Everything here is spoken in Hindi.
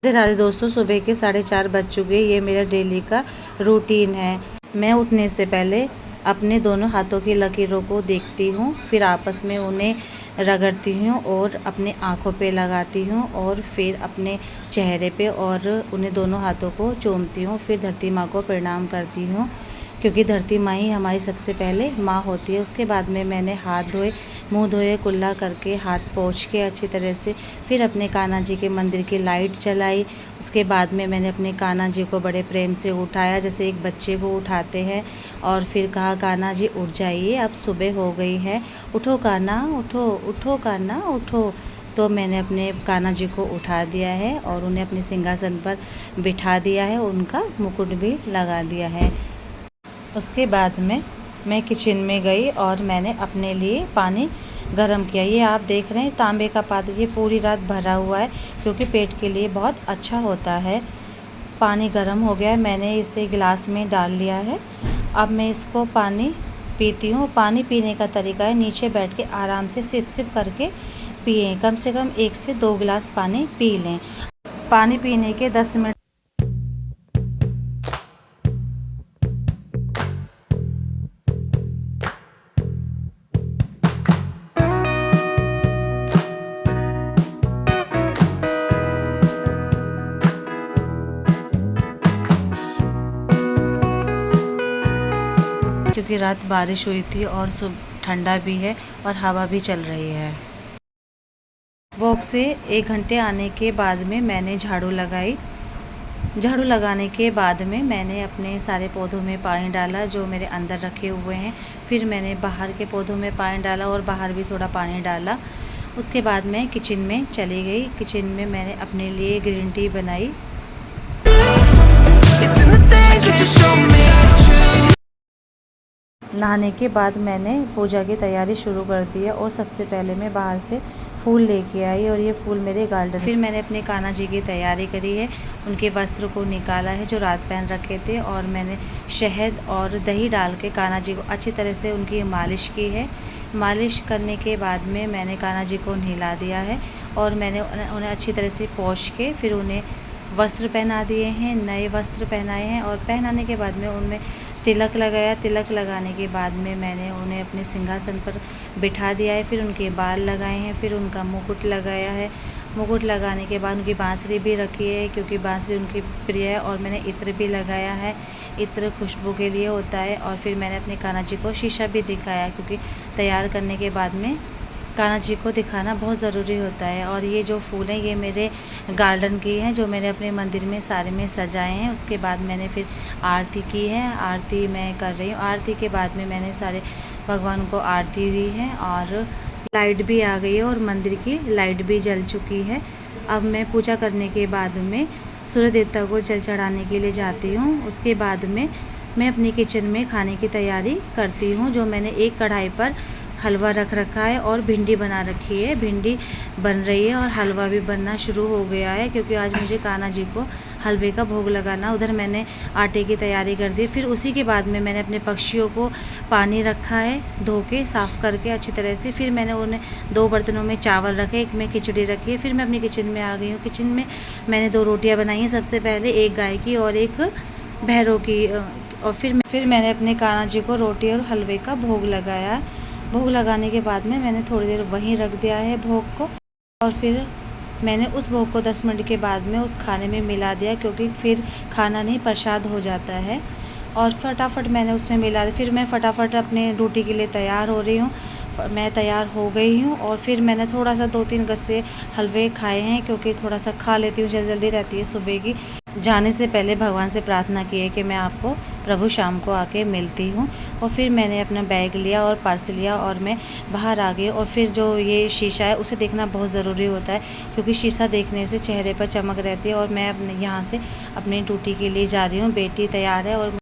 राधे दोस्तों, सुबह के 4:30 बज चुके। ये मेरा डेली का रूटीन है। मैं उठने से पहले अपने दोनों हाथों की लकीरों को देखती हूँ, फिर आपस में उन्हें रगड़ती हूँ और अपने आँखों पे लगाती हूँ और फिर अपने चेहरे पे और उन्हें दोनों हाथों को चूमती हूँ। फिर धरती माँ को प्रणाम करती हूँ, क्योंकि धरती माँ ही हमारी सबसे पहले माँ होती है। उसके बाद में मैंने हाथ धोए, मुंह धोए, कुल्ला करके हाथ पोंछ के अच्छी तरह से फिर अपने कान्हा जी के मंदिर की लाइट जलाई। उसके बाद में मैंने अपने कान्हा जी को बड़े प्रेम से उठाया, जैसे एक बच्चे को उठाते हैं, और फिर कहा, कान्हा जी उठ जाइए, अब सुबह हो गई है, उठो कान्हा, उठो उठो कान्हा उठो। तो मैंने अपने कान्हा जी को उठा दिया है और उन्हें अपने सिंहासन पर बिठा दिया है, उनका मुकुट भी लगा दिया है। उसके बाद में मैं किचन में गई और मैंने अपने लिए पानी गरम किया। ये आप देख रहे हैं तांबे का पात्र, ये पूरी रात भरा हुआ है, क्योंकि पेट के लिए बहुत अच्छा होता है। पानी गरम हो गया है, मैंने इसे गिलास में डाल लिया है। अब मैं इसको पानी पीती हूँ। पानी पीने का तरीका है, नीचे बैठ के आराम से सिप सिप करके पिएं। कम से कम 1 से 2 गिलास पानी पी लें। पानी पीने के 10 मिनट क्योंकि रात बारिश हुई थी और ठंडा भी है और हवा भी चल रही है। वॉक से 1 घंटे आने के बाद में मैंने झाड़ू लगाई। झाड़ू लगाने के बाद में मैंने अपने सारे पौधों में पानी डाला जो मेरे अंदर रखे हुए हैं। फिर मैंने बाहर के पौधों में पानी डाला और बाहर भी थोड़ा पानी डाला। उसके बाद मैं किचन में चली गई। किचन में मैंने अपने लिए ग्रीन टी बनाई। नहाने के बाद मैंने पूजा की तैयारी शुरू कर दी है और सबसे पहले मैं बाहर से फूल लेके आई और ये फूल मेरे गार्डन। फिर मैंने अपने कान्हा जी की तैयारी करी है, उनके वस्त्र को निकाला है जो रात पहन रखे थे, और मैंने शहद और दही डाल के कान्हा जी को अच्छी तरह से उनकी मालिश की है। मालिश करने के बाद में मैंने कान्हा जी को नहला दिया है और मैंने उन्हें अच्छी तरह से पोंछ के फिर उन्हें वस्त्र पहना दिए हैं, नए वस्त्र पहनाए हैं। और पहनाने के बाद में उनमें तिलक लगाया। तिलक लगाने के बाद में मैंने उन्हें अपने सिंहासन पर बिठा दिया है। फिर उनके बाल लगाए हैं, फिर उनका मुकुट लगाया है। मुकुट लगाने के बाद उनकी बांसुरी भी रखी है, क्योंकि बांसुरी उनकी प्रिय है। और मैंने इत्र भी लगाया है, इत्र खुशबू के लिए होता है। और फिर मैंने अपने कान्हा जी को शीशा भी दिखाया, क्योंकि तैयार करने के बाद में कान्हा जी को दिखाना बहुत ज़रूरी होता है। और ये जो फूल हैं ये मेरे गार्डन की हैं, जो मैंने अपने मंदिर में सारे में सजाए हैं। उसके बाद मैंने फिर आरती की है, आरती मैं कर रही हूँ। आरती के बाद में मैंने सारे भगवान को आरती दी है और लाइट भी आ गई है और मंदिर की लाइट भी जल चुकी है। अब मैं पूजा करने के बाद में सूर्य देवता को जल चढ़ाने के लिए जाती हूँ। उसके बाद में मैं अपनी किचन में खाने की तैयारी करती हूँ। जो मैंने एक कढ़ाई पर हलवा रख रखा है और भिंडी बना रखी है। भिंडी बन रही है और हलवा भी बनना शुरू हो गया है, क्योंकि आज मुझे कान्हा जी को हलवे का भोग लगाना। उधर मैंने आटे की तैयारी कर दी। फिर उसी के बाद में मैंने अपने पक्षियों को पानी रखा है, धो के साफ़ करके अच्छी तरह से। फिर मैंने उन्हें 2 बर्तनों में चावल रखे, एक में खिचड़ी रखी है। फिर मैं अपनी किचन में आ गई हूँ। किचन में मैंने 2 रोटियाँ बनाई हैं, सबसे पहले एक गाय की और एक भैरों की। और फिर मैंने अपने कान्हा जी को रोटी और हलवे का भोग लगाया। भोग लगाने के बाद में मैंने थोड़ी देर वहीं रख दिया है भोग को, और फिर मैंने उस भोग को 10 मिनट के बाद में उस खाने में मिला दिया, क्योंकि फिर खाना नहीं प्रसाद हो जाता है। और फटाफट मैंने उसमें मिला दिया। फिर मैं फटाफट अपने ड्यूटी के लिए तैयार हो रही हूँ। मैं तैयार हो गई हूँ और फिर मैंने थोड़ा सा 2-3 गस्से हलवे खाए हैं, क्योंकि थोड़ा सा खा लेती हूँ, जल्दी रहती है सुबह की। जाने से पहले भगवान से प्रार्थना की है कि मैं आपको प्रभु शाम को आके मिलती हूँ। और फिर मैंने अपना बैग लिया और पर्स लिया और मैं बाहर आ गई। और फिर जो ये शीशा है उसे देखना बहुत ज़रूरी होता है, क्योंकि शीशा देखने से चेहरे पर चमक रहती है। और मैं अपने यहाँ से अपनी ड्यूटी के लिए जा रही हूँ। बेटी तैयार है और